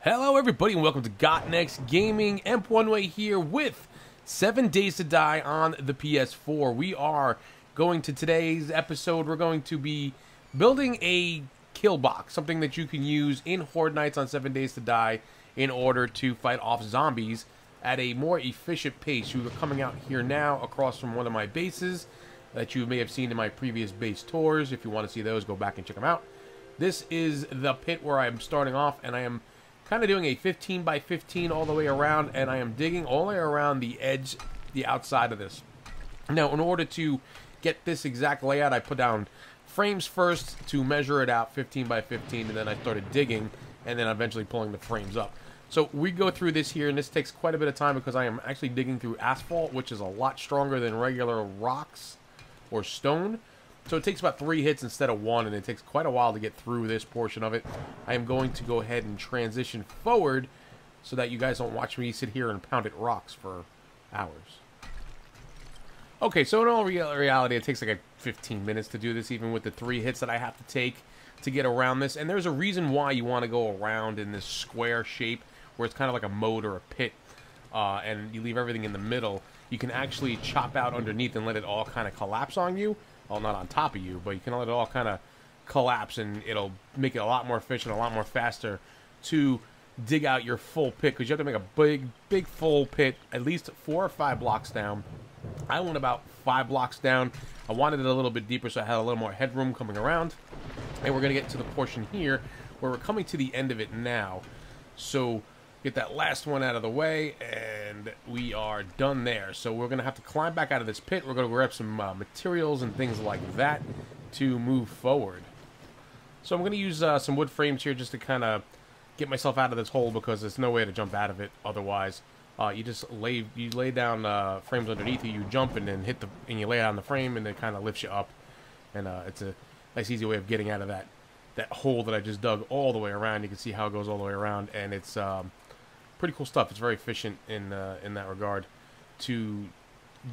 Hello everybody and welcome to Got Next Gaming. Emp1way here with 7 Days to Die on the PS4. We are going to today's episode, we're going to be building a kill box, something that you can use in Horde Nights on 7 Days to Die in order to fight off zombies at a more efficient pace. You are coming out here now across from one of my bases that you may have seen in my previous base tours. If you want to see those, go back and check them out. This is the pit where I'm starting off, and I am kind of doing a 15 by 15 all the way around, and I am digging all the way around the edge, the outside of this. Now, in order to get this exact layout, I put down frames first to measure it out 15 by 15, and then I started digging, and then eventually pulling the frames up. So we go through this here, and this takes quite a bit of time because I am actually digging through asphalt, which is a lot stronger than regular rocks or stone. So it takes about 3 hits instead of 1, and it takes quite a while to get through this portion of it. I am going to go ahead and transition forward so that you guys don't watch me sit here and pound at rocks for hours. Okay, so in all reality, it takes like 15 minutes to do this, even with the 3 hits that I have to take to get around this. And there's a reason why you want to go around in this square shape, where it's kind of like a moat or a pit, and you leave everything in the middle. You can actually chop out underneath and let it all kind of collapse on you. Well, not on top of you, but you can let it all kind of collapse, and it'll make it a lot more efficient, a lot more faster to dig out your full pit, because you have to make a big full pit, at least 4 or 5 blocks down. I went about 5 blocks down. I wanted it a little bit deeper so I had a little more headroom coming around. And we're going to get to the portion here where we're coming to the end of it now. So get that last one out of the way, and we are done there. So we're going to have to climb back out of this pit. We're going to grab some materials and things like that to move forward. So I'm going to use some wood frames here just to kind of get myself out of this hole, because there's no way to jump out of it otherwise. You just lay down frames underneath you, you jump and then and you lay it on the frame, and it kind of lifts you up. And it's a nice easy way of getting out of that hole that I just dug all the way around. You can see how it goes all the way around, and it's pretty cool stuff. It's very efficient in that regard to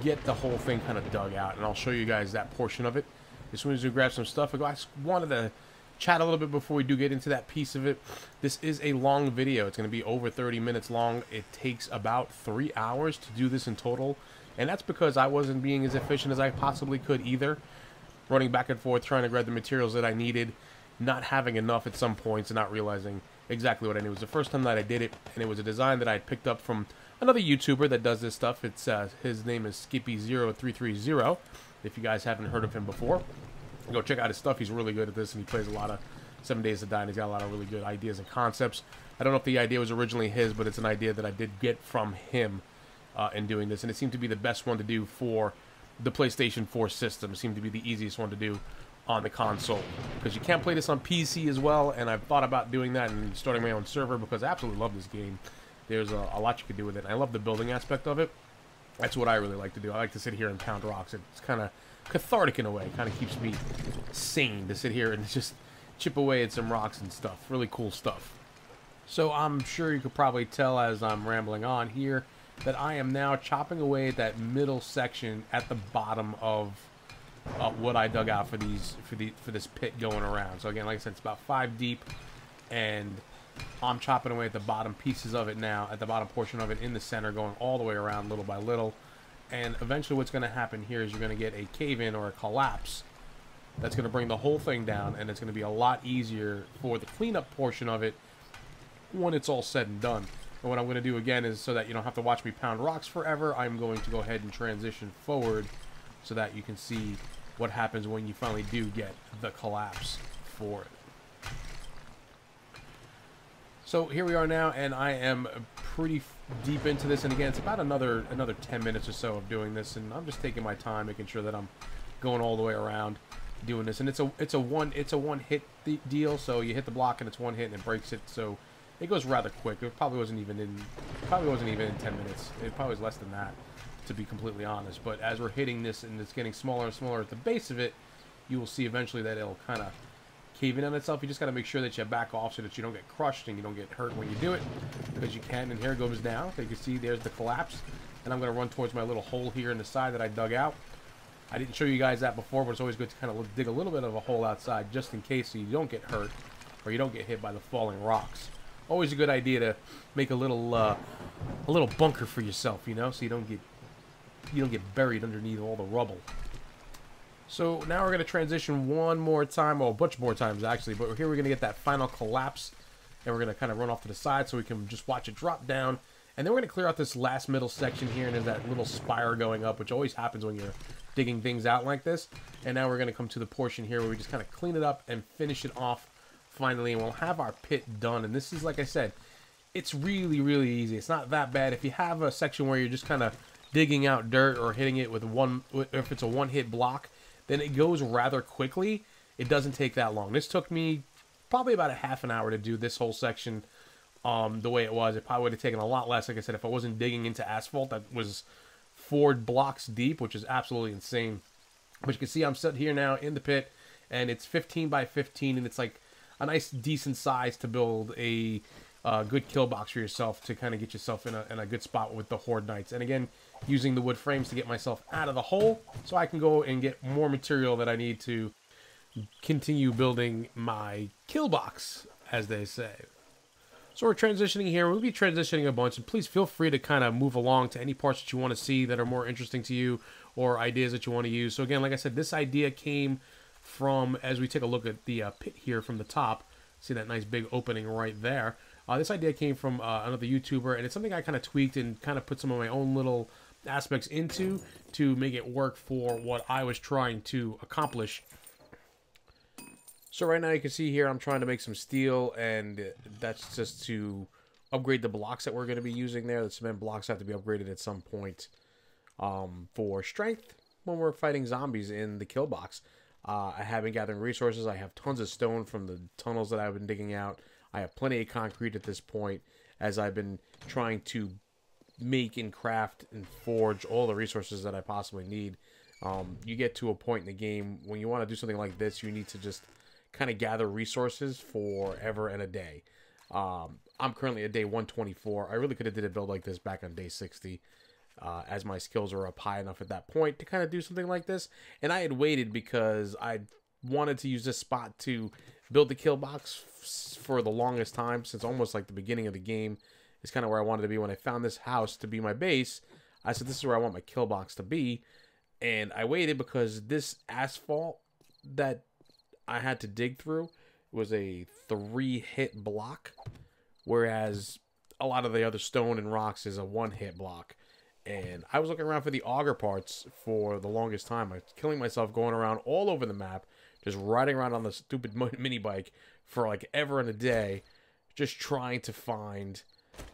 get the whole thing kind of dug out, and I'll show you guys that portion of it as soon as we grab some stuff. I just wanted to chat a little bit before we do get into that piece of it. This is a long video. It's going to be over 30 minutes long. It takes about 3 hours to do this in total, and that's because I wasn't being as efficient as I possibly could either, running back and forth trying to grab the materials that I needed, not having enough at some points, and not realizing exactly what I knew. It was the first time that I did it, and it was a design that I had picked up from another YouTuber that does this stuff. It's his name is Skippy0330. If you guys haven't heard of him before, go check out his stuff. He's really good at this, and he plays a lot of 7 Days to Die, and he's got a lot of really good ideas and concepts. I don't know if the idea was originally his, but it's an idea that I did get from him in doing this, and it seemed to be the best one to do for the PlayStation 4 system. It seemed to be the easiest one to do on the console, because you can't play this on PC as well, and I've thought about doing that and starting my own server, because I absolutely love this game. There's a lot you can do with it, and I love the building aspect of it. That's what I really like to do. I like to sit here and pound rocks. It's kind of cathartic in a way. It kind of keeps me sane to sit here and just chip away at some rocks and stuff. Really cool stuff. So I'm sure you could probably tell as I'm rambling on here that I am now chopping away at that middle section at the bottom of what I dug out for this pit going around. So again, like I said, it's about 5 deep, and I'm chopping away at the bottom pieces of it now, at the bottom portion of it in the center, going all the way around little by little. And eventually what's going to happen here is you're going to get a cave-in or a collapse that's going to bring the whole thing down, and it's going to be a lot easier for the cleanup portion of it when it's all said and done. And what I'm going to do again is, so that you don't have to watch me pound rocks forever, I'm going to go ahead and transition forward so that you can see what happens when you finally do get the collapse for it. So here we are now, and I am pretty deep into this, and again, it's about another 10 minutes or so of doing this, and I'm just taking my time, making sure that I'm going all the way around doing this. And it's a one hit deal, so you hit the block and it's one hit and it breaks it, so it goes rather quick. It probably wasn't even in 10 minutes. It probably was less than that, to be completely honest. But as we're hitting this and it's getting smaller and smaller at the base of it, you will see eventually that it'll kind of cave in on itself. You just got to make sure that you back off so that you don't get crushed and you don't get hurt when you do it, because you can. And here it goes down. So you can see there's the collapse, and I'm going to run towards my little hole here in the side that I dug out. I didn't show you guys that before, but it's always good to kind of dig a little bit of a hole outside just in case, so you don't get hurt or you don't get hit by the falling rocks. always a good idea to make a little bunker for yourself, you know, so you don't get buried underneath all the rubble. So now we're going to transition one more time, well, a bunch more times actually, but here we're going to get that final collapse, and we're going to kind of run off to the side so we can just watch it drop down. And then we're going to clear out this last middle section here, and there's that little spire going up, which always happens when you're digging things out like this. And now we're going to come to the portion here where we just kind of clean it up and finish it off finally, and we'll have our pit done. And this is, like I said, it's really, really easy. It's not that bad. If you have a section where you're just kind of digging out dirt or hitting it with if it's a one-hit block, then it goes rather quickly. It doesn't take that long. This took me probably about a half an hour to do this whole section the way it was. It probably would have taken a lot less, like I said, if I wasn't digging into asphalt that was 4 blocks deep, which is absolutely insane. But you can see I'm set here now in the pit, and it's 15 by 15, and it's like a nice, decent size to build a good kill box for yourself to kind of get yourself in a good spot with the Horde Knights. And again, using the wood frames to get myself out of the hole so I can go and get more material that I need to continue building my kill box, as they say. So we're transitioning here. We'll be transitioning a bunch, and please feel free to kind of move along to any parts that you want to see that are more interesting to you or ideas that you want to use. So again, like I said, this idea came from, as we take a look at the pit here from the top, see that nice big opening right there. This idea came from another YouTuber, and it's something I kind of tweaked and kind of put some of my own little aspects into to make it work for what I was trying to accomplish. So right now you can see here I'm trying to make some steel, and that's just to upgrade the blocks that we're going to be using there. The cement blocks have to be upgraded at some point for strength when we're fighting zombies in the kill box. I have been gathering resources. I have tons of stone from the tunnels that I've been digging out. I have plenty of concrete at this point, as I've been trying to make and craft and forge all the resources that I possibly need. You get to a point in the game when you want to do something like this, you need to just kind of gather resources forever and a day. I'm currently at day 124. I really could have did a build like this back on day 60, as my skills are up high enough at that point to kind of do something like this. And I had waited because I wanted to use this spot to build the kill box for the longest time, since almost like the beginning of the game is kind of where I wanted to be. When I found this house to be my base, I said, this is where I want my kill box to be. And I waited because this asphalt that I had to dig through was a 3-hit block, whereas a lot of the other stone and rocks is a 1-hit block. And I was looking around for the auger parts for the longest time. I was killing myself going around all over the map, just riding around on the stupid mini bike for like ever and a day, just trying to find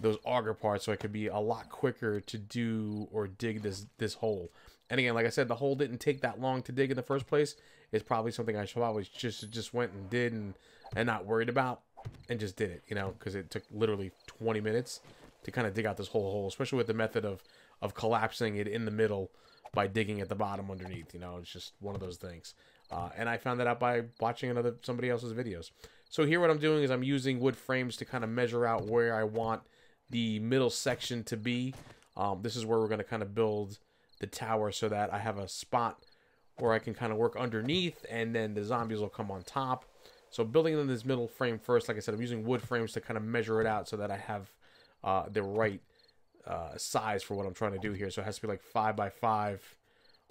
those auger parts so I could be a lot quicker to do or dig this hole. And again, like I said, the hole didn't take that long to dig in the first place. It's probably something I should always just went and did and not worried about, and just did it, you know, because it took literally 20 minutes to kind of dig out this whole hole, especially with the method of collapsing it in the middle by digging at the bottom underneath. You know, it's just one of those things. And I found that out by watching somebody else's videos. So here what I'm doing is I'm using wood frames to kind of measure out where I want the middle section to be. This is where we're going to kind of build the tower so that I have a spot where I can kind of work underneath, and then the zombies will come on top. So building in this middle frame first, like I said, I'm using wood frames to kind of measure it out so that I have the right size for what I'm trying to do here. So it has to be like 5 by 5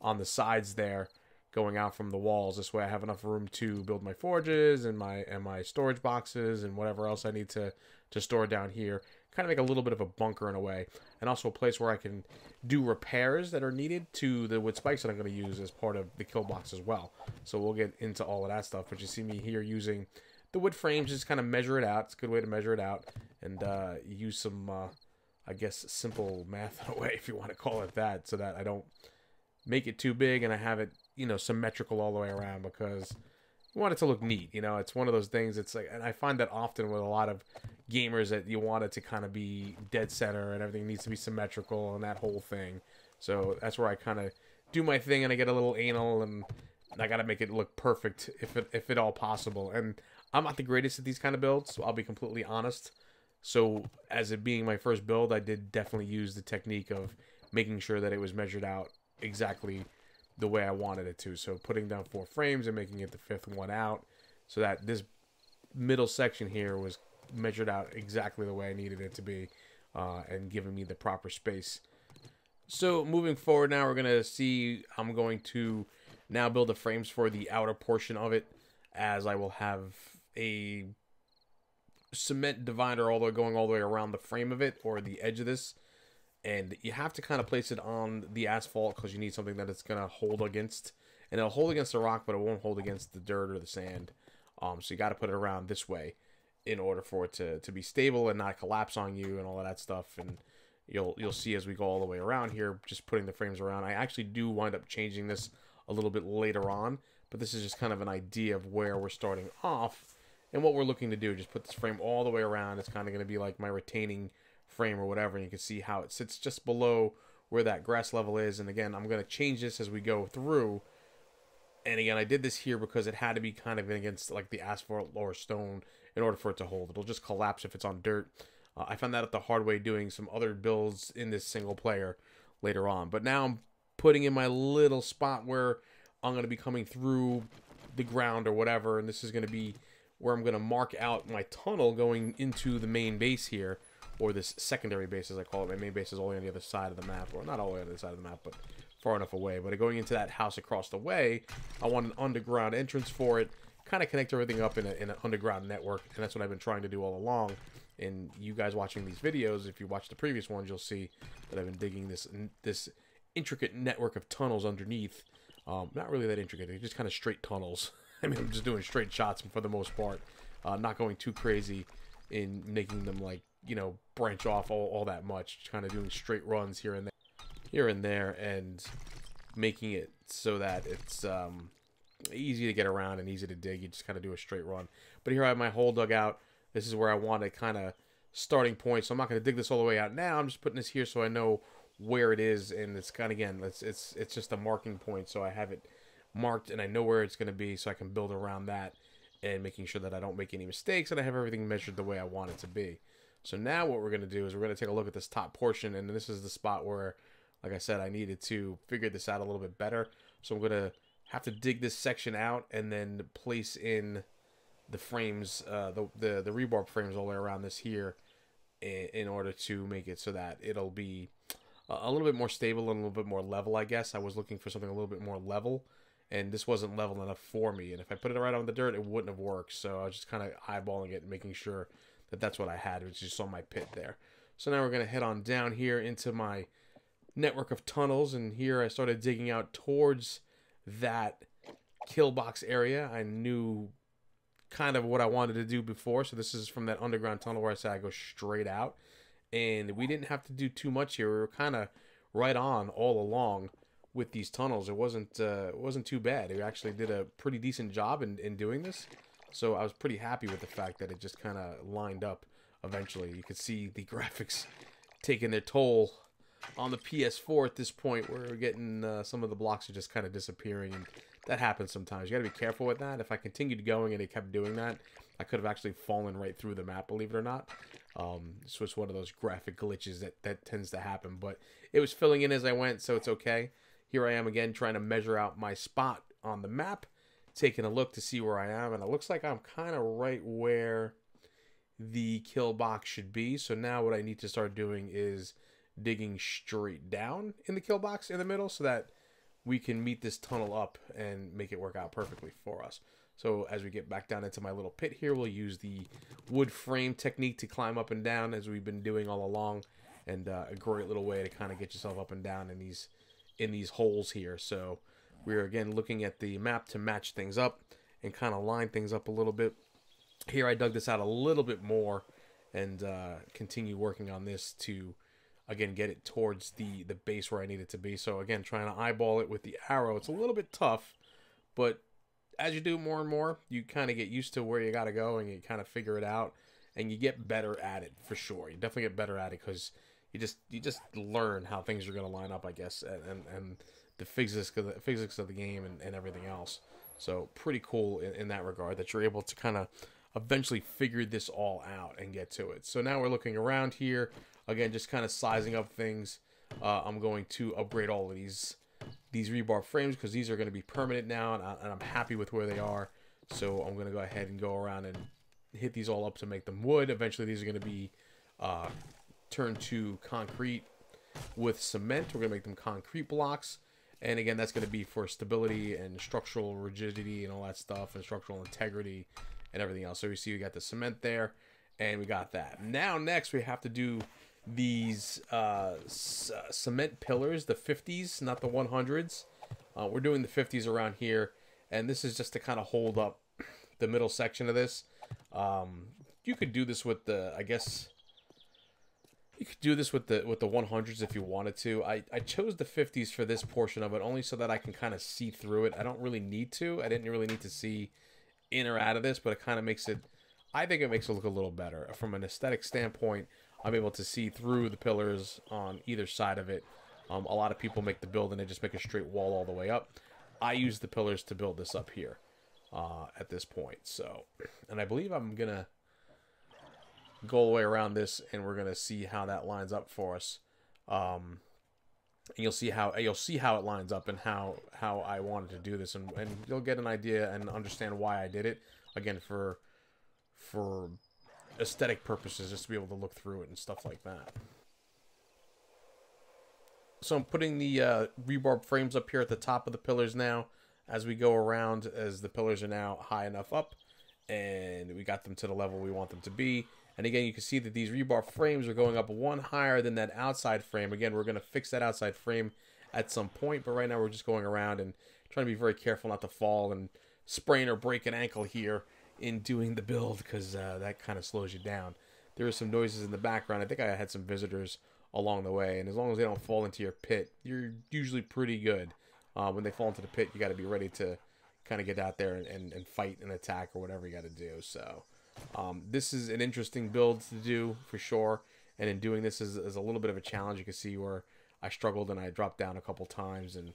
on the sides there, going out from the walls. This way I have enough room to build my forges and my storage boxes and whatever else I need to store down here. Kind of make a little bit of a bunker in a way, and also a place where I can do repairs that are needed to the wood spikes that I'm going to use as part of the kill box as well. So we'll get into all of that stuff, but you see me here using the wood frames, just kind of measure it out. It's a good way to measure it out, and use some I guess simple math in a way, if you want to call it that, so that I don't make it too big and I have it, you know, symmetrical all the way around, because you want it to look neat. You know, it's one of those things. It's like, and I find that often with a lot of gamers, that you want it to kind of be dead center and everything needs to be symmetrical and that whole thing. So that's where I kind of do my thing, and I get a little anal, and I got to make it look perfect if at all possible. And I'm not the greatest at these kind of builds, so I'll be completely honest. So as it being my first build, I did definitely use the technique of making sure that it was measured out exactly the way I wanted it to. So putting down 4 frames and making it the 5th one out, so that this middle section here was measured out exactly the way I needed it to be, and giving me the proper space. So moving forward now, we're going to see, I'm going to now build the frames for the outer portion of it, as I will have a cement divider going all the way around the frame of it, or the edge of this. And you have to kind of place it on the asphalt because you need something that it's going to hold against. And it'll hold against the rock, but it won't hold against the dirt or the sand. So you got to put it around this way in order for it to be stable and not collapse on you and all of that stuff. And you'll see as we go all the way around here, just putting the frames around. I actually do wind up changing this a little bit later on, but this is just kind of an idea of where we're starting off and what we're looking to do. Just put this frame all the way around. It's kind of going to be like my retaining frame or whatever, and you can see how it sits just below where that grass level is. And again, I'm going to change this as we go through. And again, I did this here because it had to be kind of against like the asphalt or stone in order for it to hold. It'll just collapse if it's on dirt. I found that out the hard way doing some other builds in this single player later on. But now I'm putting in my little spot where I'm going to be coming through the ground or whatever. And this is going to be where I'm going to mark out my tunnel going into the main base here. Or this secondary base, as I call it. My main base is only on the other side of the map. Or not all the way on the other side of the map, but far enough away. But going into that house across the way, I want an underground entrance for it. Kind of connect everything up in an underground network. And that's what I've been trying to do all along. And you guys watching these videos, if you watch the previous ones, you'll see that I've been digging this intricate network of tunnels underneath. Not really that intricate. They're just kind of straight tunnels. I mean, I'm just doing straight shots for the most part. Not going too crazy in making them, like, you know, branch off all that much. Kind of doing straight runs here and there, and making it so that it's easy to get around and easy to dig. You just kind of do a straight run. But here I have my hole dug out. This is where I want a kind of starting point. So I'm not going to dig this all the way out now. I'm just putting this here so I know where it is. And it's kind of, again, it's just a marking point. So I have it marked and I know where it's going to be, so I can build around that and making sure that I don't make any mistakes and I have everything measured the way I want it to be. So now what we're going to do is we're going to take a look at this top portion, and this is the spot where, like I said, I needed to figure this out a little bit better. So I'm going to have to dig this section out and then place in the frames, the rebar frames all the way around this here in order to make it so that it'll be a little bit more stable and a little bit more level, I guess. I was looking for something a little bit more level, and this wasn't level enough for me. And if I put it right on the dirt, it wouldn't have worked. So I was just kind of eyeballing it and making sure that that's what I had, which is just on my pit there. So now we're going to head on down here into my network of tunnels, and here I started digging out towards that kill box area. I knew kind of what I wanted to do before, so this is from that underground tunnel where I said I go straight out, and we didn't have to do too much here. We were kind of right on all along with these tunnels. It wasn't too bad. We actually did a pretty decent job in doing this. So I was pretty happy with the fact that it just kind of lined up eventually. You could see the graphics taking their toll on the PS4 at this point, where we're getting some of the blocks are just kind of disappearing, and that happens sometimes. You got to be careful with that. If I continued going and it kept doing that, I could have actually fallen right through the map, believe it or not. So it's one of those graphic glitches that tends to happen, but it was filling in as I went, so it's okay. Here I am again trying to measure out my spot on the map, taking a look to see where I am, and it looks like I'm kind of right where the kill box should be. So now what I need to start doing is digging straight down in the kill box in the middle so that we can meet this tunnel up and make it work out perfectly for us. So as we get back down into my little pit here, we'll use the wood frame technique to climb up and down as we've been doing all along, and a great little way to kind of get yourself up and down in these holes here. So we're again looking at the map to match things up and kind of line things up a little bit. Here I dug this out a little bit more and continue working on this to again get it towards the base where I need it to be. So again, trying to eyeball it with the arrow. It's a little bit tough, but as you do more and more, you kind of get used to where you got to go and you kind of figure it out, and you get better at it for sure. You definitely get better at it because you just learn how things are going to line up, I guess, and the physics of the game and everything else. So pretty cool in that regard that you're able to kind of eventually figure this all out and get to it. So now we're looking around here again, just kind of sizing up things. I'm going to upgrade all of these rebar frames because these are going to be permanent now, and I'm happy with where they are. So I'm going to go ahead and go around and hit these all up to make them wood. Eventually, these are going to be turned to concrete with cement. We're going to make them concrete blocks. And again, that's going to be for stability and structural rigidity and all that stuff, and structural integrity and everything else. So we see we got the cement there, and we got that. Now, next, we have to do these cement pillars, the 50s, not the 100s. We're doing the 50s around here, and this is just to kind of hold up the middle section of this. You could do this with the, I guess... You could do this with the 100s if you wanted to. I chose the 50s for this portion of it only so that I can kind of see through it. I don't really need to. I didn't really need to see in or out of this, but it kind of makes it... I think it makes it look a little better. From an aesthetic standpoint, I'm able to see through the pillars on either side of it. A lot of people make the build and they just make a straight wall all the way up. I use the pillars to build this up here at this point. So, and I believe I'm going to go all the way around this, and we're going to see how that lines up for us. And you'll see how it lines up and how I wanted to do this, and you'll get an idea and understand why I did it. Again, for aesthetic purposes, just to be able to look through it and stuff like that. So I'm putting the rebarb frames up here at the top of the pillars now as we go around, as the pillars are now high enough up, and we got them to the level we want them to be. And again, you can see that these rebar frames are going up one higher than that outside frame. Again, we're going to fix that outside frame at some point, but right now we're just going around and trying to be very careful not to fall and sprain or break an ankle here in doing the build, because that kind of slows you down. There are some noises in the background. I think I had some visitors along the way, and as long as they don't fall into your pit, you're usually pretty good. When they fall into the pit, you got to be ready to kind of get out there and fight and attack or whatever you got to do. So this is an interesting build to do for sure, and in doing this is a little bit of a challenge. You can see where I struggled and I dropped down a couple times and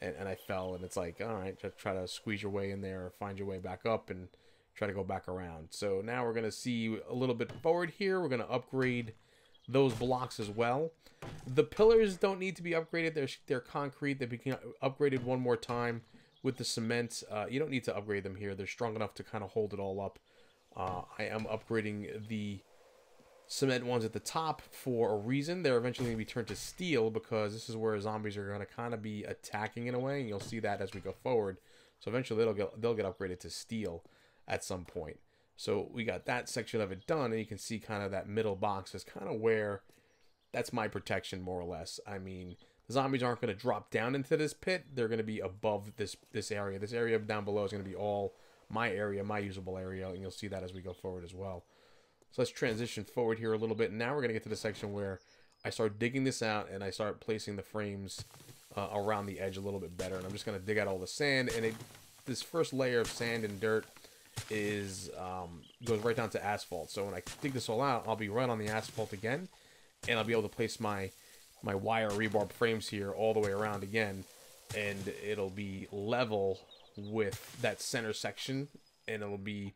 I fell, and it's like, all right, just try to squeeze your way in there or find your way back up and try to go back around. So now we're going to see a little bit forward here. We're going to upgrade those blocks as well. The pillars don't need to be upgraded. They're concrete. They became upgraded one more time with the cement. You don't need to upgrade them here. They're strong enough to kind of hold it all up. I am upgrading the cement ones at the top for a reason. They're eventually going to be turned to steel, because this is where zombies are going to kind of be attacking in a way, and you'll see that as we go forward. So eventually they'll get upgraded to steel at some point. So we got that section of it done, and you can see kind of that middle box is kind of where that's my protection, more or less. I mean, the zombies aren't going to drop down into this pit. They're going to be above this area. This area down below is going to be all my area, my usable area, and you'll see that as we go forward as well. So let's transition forward here a little bit. Now we're going to get to the section where I start digging this out and I start placing the frames around the edge a little bit better. And I'm just going to dig out all the sand, and this first layer of sand and dirt is goes right down to asphalt. So when I dig this all out, I'll be right on the asphalt again, and I'll be able to place my wire rebarb frames here all the way around again, and it'll be level with that center section, and it'll be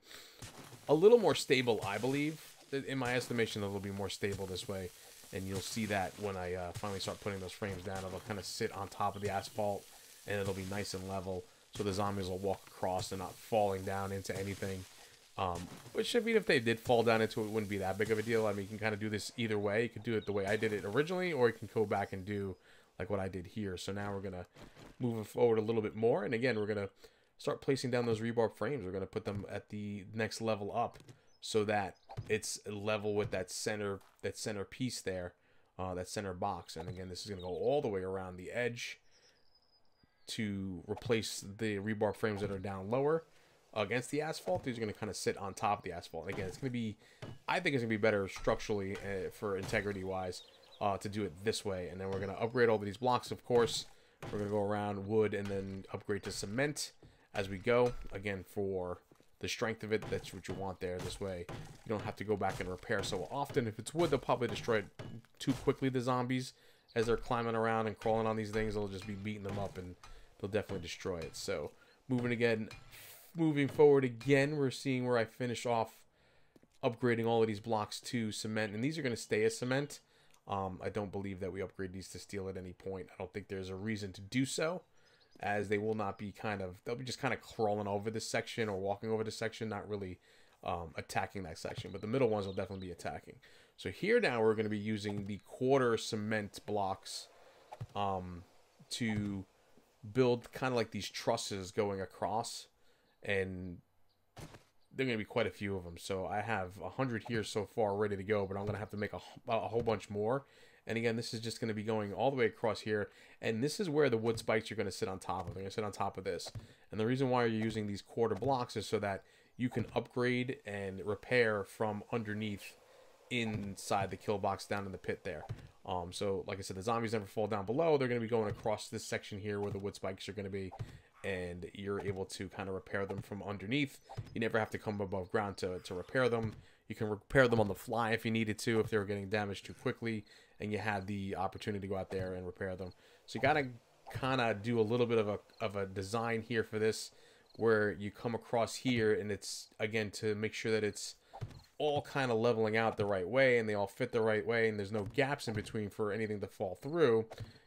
a little more stable, I believe. In my estimation, it'll be more stable this way, and you'll see that when I finally start putting those frames down. It'll kind of sit on top of the asphalt, and it'll be nice and level, so the zombies will walk across and not falling down into anything. Which, even if they did fall down into it, wouldn't be that big of a deal. I mean, you can kind of do this either way. You can do it the way I did it originally, or you can go back and do like what I did here. So now we're going to move forward a little bit more, and again, we're going to start placing down those rebarb frames. We're going to put them at the next level up, so that it's level with that center piece there, that center box. And again, this is going to go all the way around the edge to replace the rebar frames that are down lower against the asphalt. These are going to kind of sit on top of the asphalt. And again, it's going to be, I think it's going to be better structurally for integrity wise to do it this way. And then we're going to upgrade all of these blocks, of course. We're going to go around wood and then upgrade to cement as we go. Again, for the strength of it, that's what you want there. This way you don't have to go back and repair so often. If it's wood, they'll probably destroy it too quickly, the zombies, as they're climbing around and crawling on these things. They'll just be beating them up, and they'll definitely destroy it. So moving forward again, we're seeing where I finish off upgrading all of these blocks to cement, and these are going to stay as cement. I don't believe that we upgrade these to steel at any point. I don't think there's a reason to do so, as they will not be they'll be just kind of crawling over this section or walking over this section, not really attacking that section, but the middle ones will definitely be attacking. So here now we're going to be using the quarter cement blocks to build kind of like these trusses going across, and there are going to be quite a few of them. So I have 100 here so far ready to go, but I'm going to have to make a whole bunch more. And again, this is just going to be going all the way across here. And this is where the wood spikes are going to sit on top of. They're going to sit on top of this. And the reason why you're using these quarter blocks is so that you can upgrade and repair from underneath inside the kill box down in the pit there. So like I said, the zombies never fall down below. They're going to be going across this section here where the wood spikes are going to be. And you're able to kind of repair them from underneath. You never have to come above ground to repair them. You can repair them on the fly if you needed to, if they were getting damaged too quickly and you had the opportunity to go out there and repair them. So you got to kind of do a little bit of a design here for this, where you come across here, and it's, again, to make sure that it's all kind of leveling out the right way and they all fit the right way and there's no gaps in between for anything to fall through.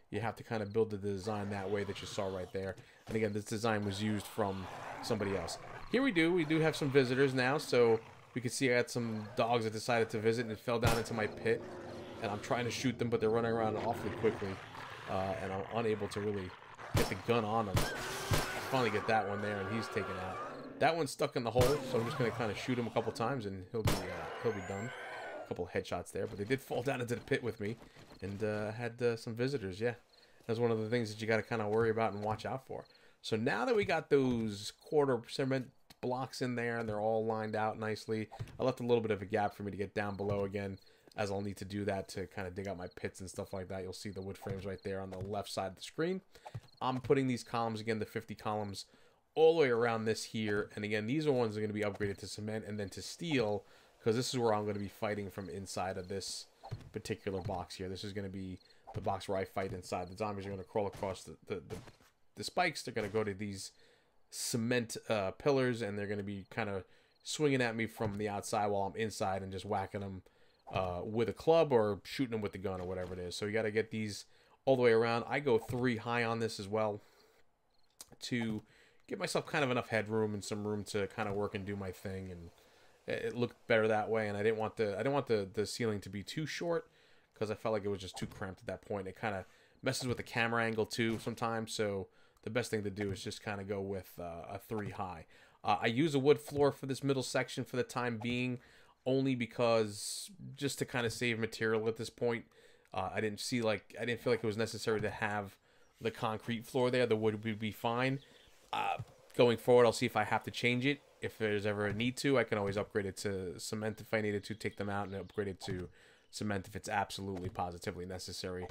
You have to kind of build the design that way that you saw right there. And again, this design was used from somebody else. Here we do have some visitors now, so we can see I had some dogs that decided to visit and it fell down into my pit. And I'm trying to shoot them, but they're running around awfully quickly. And I'm unable to really get the gun on them. I finally get that one there, and he's taken out. That one's stuck in the hole, so I'm just going to kind of shoot him a couple times, and he'll be done. A couple of headshots there, but they did fall down into the pit with me, and had some visitors. Yeah, that's one of the things that you got to kind of worry about and watch out for. So now that we got those quarter cement blocks in there, and they're all lined out nicely, I left a little bit of a gap for me to get down below again, as I'll need to do that to kind of dig out my pits and stuff like that. You'll see the wood frames right there on the left side of the screen. I'm putting these columns, again, the 50 columns, all the way around this here. And again, these are ones that are going to be upgraded to cement and then to steel, because this is where I'm going to be fighting from inside of this particular box here. This is going to be the box where I fight inside. The zombies are going to crawl across the spikes. They're going to go to these cement pillars, and they're going to be kind of swinging at me from the outside while I'm inside and just whacking them with a club or shooting them with the gun or whatever it is. So you got to get these all the way around. I go 3 high on this as well to give myself kind of enough headroom and some room to kind of work and do my thing, and it looked better that way. And I didn't want the ceiling to be too short, because I felt like it was just too cramped at that point. It kind of messes with the camera angle too sometimes, so the best thing to do is just kind of go with a 3 high. I use a wood floor for this middle section for the time being, only because just to kind of save material at this point. I didn't feel like it was necessary to have the concrete floor there. The wood would be fine. Going forward, I'll see if I have to change it. If there's ever a need to, I can always upgrade it to cement if I needed to, take them out and upgrade it to cement if it's absolutely positively necessary.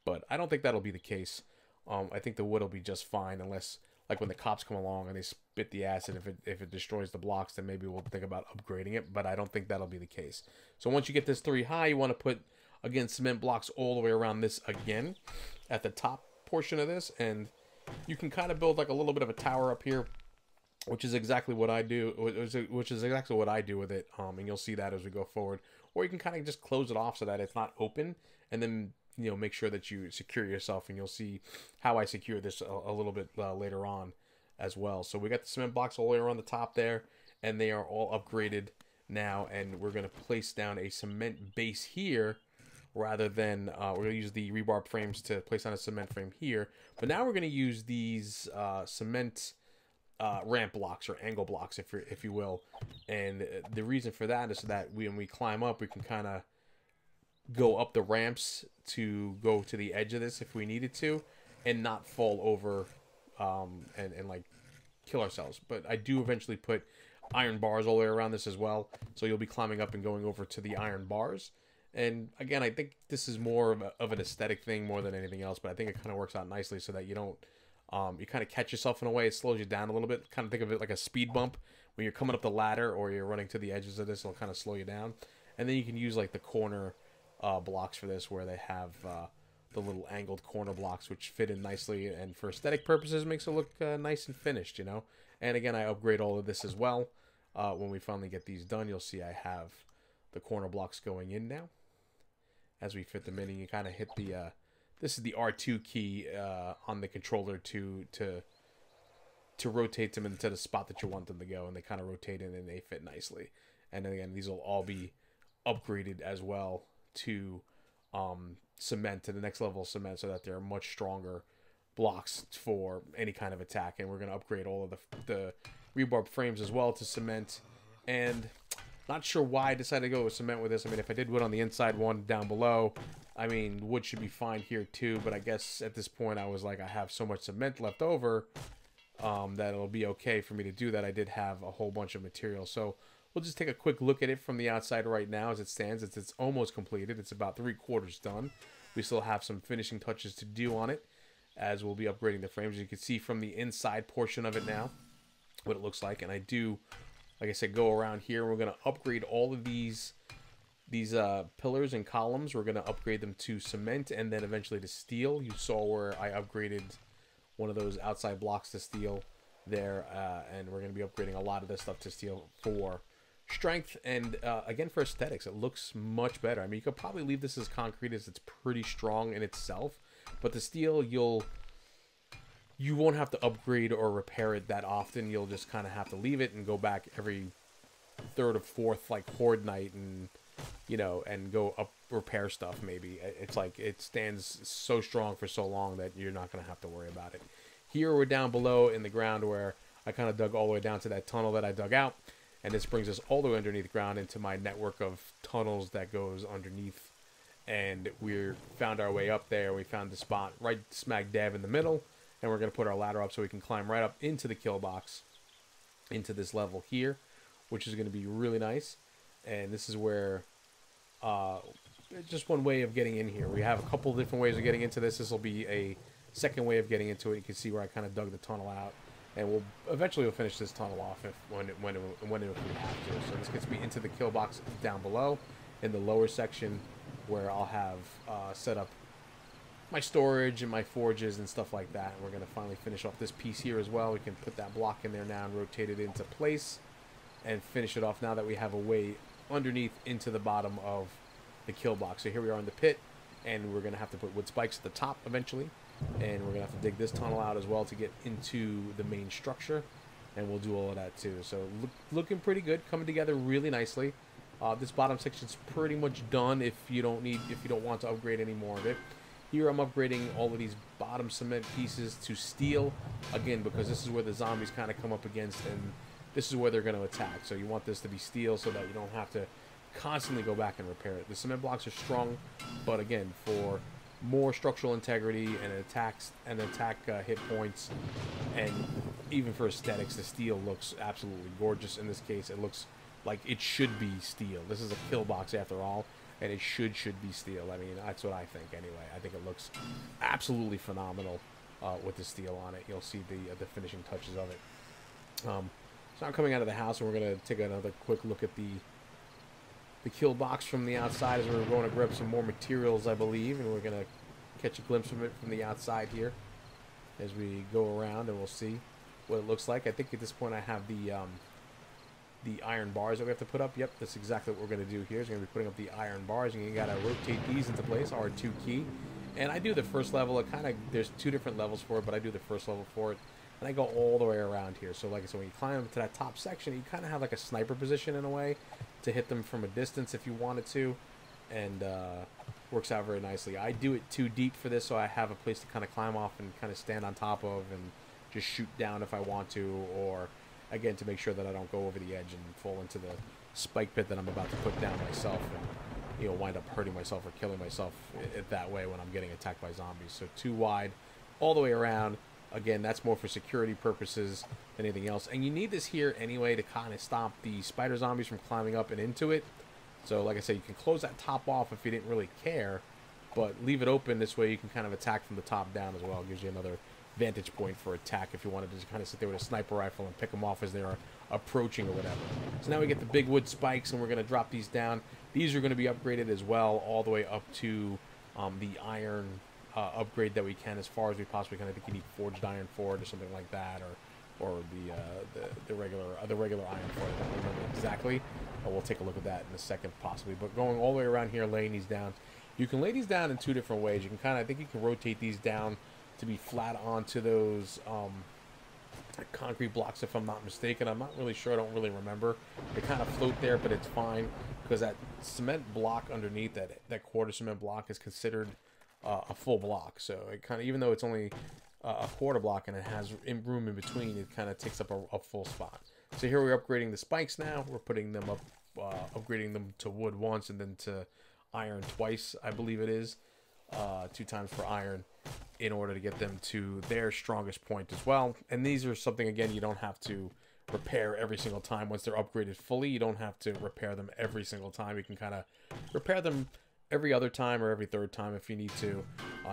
But I don't think that'll be the case. I think the wood will be just fine, unless, like, when the cops come along and they spit the acid, if it destroys the blocks, then maybe we'll think about upgrading it, but I don't think that'll be the case. So once you get this 3 high, you want to put, again, cement blocks all the way around this again at the top portion of this, and you can kind of build like a little bit of a tower up here, which is exactly what I do, which is exactly what I do with it, and you'll see that as we go forward. Or you can kind of just close it off so that it's not open, and then, you know, make sure that you secure yourself, and you'll see how I secure this a little bit later on as well. So we got the cement blocks all the way around the top there, and they are all upgraded now, and we're going to place down a cement base here, rather than, we're going to use the rebar frames to place on a cement frame here. But now we're going to use these cement ramp blocks, or angle blocks, if you will. And the reason for that is so that when we climb up, we can kind of go up the ramps to go to the edge of this if we needed to, and not fall over and like kill ourselves. But I do eventually put iron bars all the way around this as well, so you'll be climbing up and going over to the iron bars. And again, I think this is more of an aesthetic thing more than anything else, but I think it kind of works out nicely so that you don't, you kind of catch yourself in a way. It slows you down a little bit. Kind of think of it like a speed bump. When you're coming up the ladder or you're running to the edges of this, it'll kind of slow you down. And then you can use like the corner blocks for this, where they have the little angled corner blocks, which fit in nicely, and for aesthetic purposes makes it look nice and finished, you know. And again, I upgrade all of this as well. When we finally get these done, you'll see I have the corner blocks going in now. As we fit them in, and you kind of hit the, this is the R2 key on the controller to rotate them into the spot that you want them to go, and they kind of rotate in and they fit nicely. And then again, these will all be upgraded as well to cement, to the next level of cement, so that they're much stronger blocks for any kind of attack. And we're going to upgrade all of the rebar frames as well to cement. And not sure why I decided to go with cement with this. I mean, if I did wood on the inside, one down below, I mean, wood should be fine here too. But I guess at this point I was like, I have so much cement left over that it'll be okay for me to do that. I did have a whole bunch of material. So we'll just take a quick look at it from the outside right now as it stands. It's almost completed. It's about 3/4 done. We still have some finishing touches to do on it, as we'll be upgrading the frames. You can see from the inside portion of it now what it looks like. And I do, like I said, go around here. We're going to upgrade all of these pillars and columns. We're going to upgrade them to cement and then eventually to steel. You saw where I upgraded one of those outside blocks to steel there. And we're going to be upgrading a lot of this stuff to steel for strength and again for aesthetics. It looks much better. I mean, you could probably leave this as concrete, as it's pretty strong in itself, but the steel, you won't have to upgrade or repair it that often. You'll just kind of have to leave it and go back every third or fourth like horde night, and you know, and go up repair stuff. Maybe it's like it stands so strong for so long that you're not going to have to worry about it. Here we're down below in the ground where I kind of dug all the way down to that tunnel that I dug out. And this brings us all the way underneath the ground into my network of tunnels that goes underneath. And we found our way up there. We found the spot right smack dab in the middle. And we're going to put our ladder up so we can climb right up into the kill box, into this level here, which is going to be really nice. And this is where, just one way of getting in here. We have a couple different ways of getting into this. This will be a second way of getting into it. You can see where I kind of dug the tunnel out. And we'll finish this tunnel off when we have to. So this gets me into the kill box down below in the lower section, where I'll have set up my storage and my forges and stuff like that. And we're going to finally finish off this piece here as well. We can put that block in there now and rotate it into place and finish it off now that we have a way underneath into the bottom of the kill box. So here we are in the pit, and we're going to have to put wood spikes at the top eventually. And we're going to have to dig this tunnel out as well to get into the main structure. And we'll do all of that too. So looking pretty good, coming together really nicely. This bottom section's pretty much done if you don't want to upgrade any more of it. Here I'm upgrading all of these bottom cement pieces to steel. Again, because this is where the zombies kind of come up against, and this is where they're going to attack. So you want this to be steel so that you don't have to constantly go back and repair it. The cement blocks are strong, but again, for more structural integrity and attack hit points, and even for aesthetics, the steel looks absolutely gorgeous. In this case, it looks like it should be steel. This is a kill box after all, and it should be steel. I mean, that's what I think anyway. I think it looks absolutely phenomenal with the steel on it. You'll see the finishing touches of it. So I'm coming out of the house, and we're going to take another quick look at the kill box from the outside, as we're going to grab some more materials, I believe, and we're going to catch a glimpse of it from the outside here as we go around, and we'll see what it looks like. I think at this point I have the iron bars that we have to put up. Yep, that's exactly what we're going to do here. Is we're going to be putting up the iron bars, and you got to rotate these into place, R2 key. And I do the first level. There's two different levels for it, but I do the first level for it, and I go all the way around here. So like I said, when you climb up to that top section, you kind of have like a sniper position in a way to hit them from a distance if you wanted to, and works out very nicely. I do it too deep for this, so I have a place to kind of climb off and kind of stand on top of and just shoot down if I want to, or again to make sure that I don't go over the edge and fall into the spike pit that I'm about to put down myself, and wind up hurting myself or killing myself that way when I'm getting attacked by zombies. So too wide all the way around. Again, that's more for security purposes than anything else. And you need this here anyway to kind of stop the spider zombies from climbing up and into it. So like I said, you can close that top off if you didn't really care, but leave it open. This way you can kind of attack from the top down as well. It gives you another vantage point for attack if you wanted to just kind of sit there with a sniper rifle and pick them off as they're approaching or whatever. So now we get the big wood spikes, and we're going to drop these down. These are going to be upgraded as well, all the way up to the iron upgrade that we can, as far as we possibly can. I think you need forged iron for it or something like that, or the regular iron for it. I don't remember exactly. We'll take a look at that in a second possibly. But going all the way around here, laying these down, you can lay these down in two different ways. You can I think you can rotate these down to be flat onto those concrete blocks, if I'm not mistaken. I'm not really sure. I don't really remember. They kind of float there, but it's fine because that cement block underneath, that quarter cement block, is considered a full block. So it kind of, even though it's only a quarter block and it has room in between, it kind of takes up a full spot. So here we're upgrading the spikes now. We're putting them up, upgrading them to wood once and then to iron twice, I believe it is. 2 times for iron in order to get them to their strongest point as well. And these are something, again, you don't have to repair every single time. Once they're upgraded fully, you don't have to repair them every single time. You can kind of repair them every other time or every third time if you need to.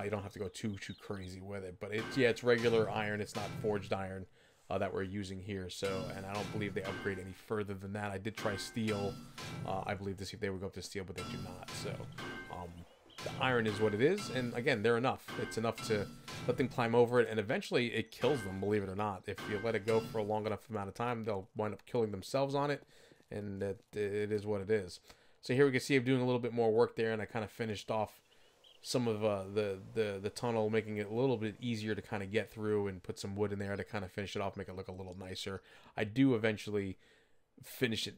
You don't have to go too crazy with it. But it's regular iron. It's not forged iron that we're using here. So, and I don't believe they upgrade any further than that. I did try steel, I believe, to see if they would go up to steel, but they do not. So, the iron is what it is, and again, they're enough. It's enough to let them climb over it, and eventually it kills them, believe it or not. If you let it go for a long enough amount of time, they'll wind up killing themselves on it, and it is what it is. So here we can see I'm doing a little bit more work there, and I kind of finished off some of the tunnel, making it a little bit easier to kind of get through, and put some wood in there to kind of finish it off, make it look a little nicer. I do eventually finish it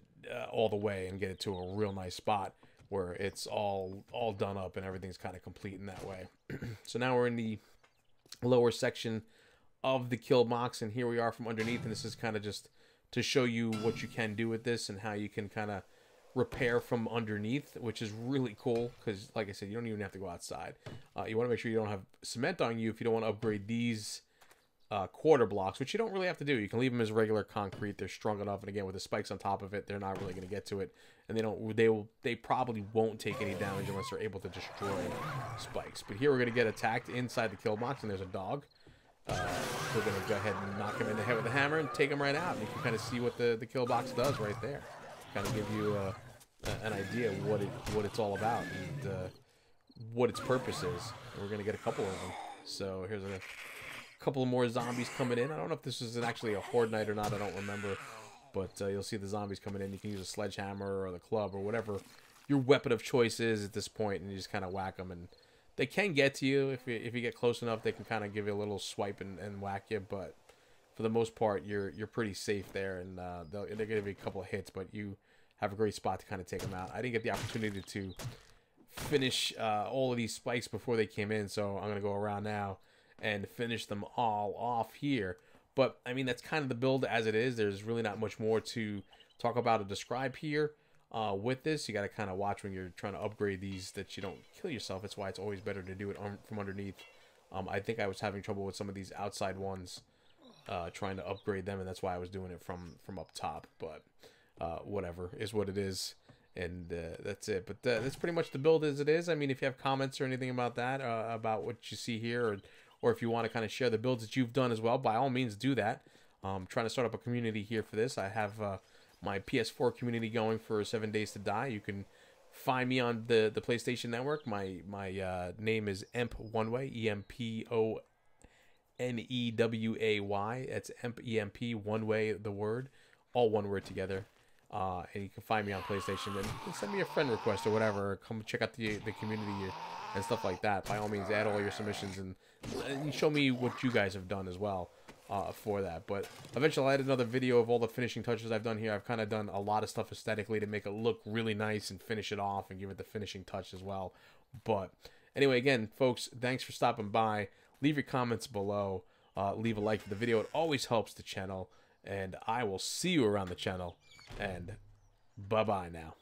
all the way and get it to a real nice spot where it's all done up and everything's kind of complete in that way. So now we're in the lower section of the kill box, and here we are from underneath, and this is kind of just to show you what you can do with this and how you can kind of repair from underneath, which is really cool because, like I said, you don't even have to go outside. You want to make sure you don't have cement on you if you don't want to upgrade these quarter blocks, which you don't really have to do. You can leave them as regular concrete. They're strong enough, and again, with the spikes on top of it, they're not really going to get to it, and they probably won't take any damage unless they're able to destroy spikes. But here we're going to get attacked inside the kill box, and there's a dog. We're going to go ahead and knock him in the head with a hammer and take him right out. And you can kind of see what the kill box does right there. Kind of give you an idea of what it's all about and what its purpose is. And we're going to get a couple of them. So here's a couple of more zombies coming in. I don't know if this is actually a horde night or not. I don't remember. But you'll see the zombies coming in. You can use a sledgehammer or the club or whatever your weapon of choice is at this point, and you just kind of whack them. And they can get to you. If you get close enough, they can kind of give you a little swipe and whack you. But for the most part, you're pretty safe there. And they're going to give you a couple of hits, but you have a great spot to kind of take them out. I didn't get the opportunity to finish all of these spikes before they came in, so I'm going to go around now and finish them all off here. But, I mean, that's kind of the build as it is. There's really not much more to talk about or describe here with this. You got to kind of watch when you're trying to upgrade these that you don't kill yourself. That's why it's always better to do it from underneath. I think I was having trouble with some of these outside ones trying to upgrade them, and that's why I was doing it from up top. But whatever, is what it is. And that's it. But that's pretty much the build as it is. I mean, if you have comments or anything about that, about what you see here, or if you want to kind of share the builds that you've done as well, by all means do that. I'm trying to start up a community here for this. I have my PS4 community going for 7 Days to Die. You can find me on the PlayStation Network. My name is Emp One Way, EMPONEWAY. That's Emp, EMP, One Way, the word, all one word together. And you can find me on PlayStation and send me a friend request or whatever. Come check out the community and stuff like that. By all means, add all your submissions and show me what you guys have done as well for that. But eventually I'll add another video of all the finishing touches I've done here. I've kind of done a lot of stuff aesthetically to make it look really nice and finish it off and give it the finishing touch as well. But anyway, again, folks, thanks for stopping by. Leave your comments below. Leave a like for the video. It always helps the channel. And I will see you around the channel. And bye-bye now.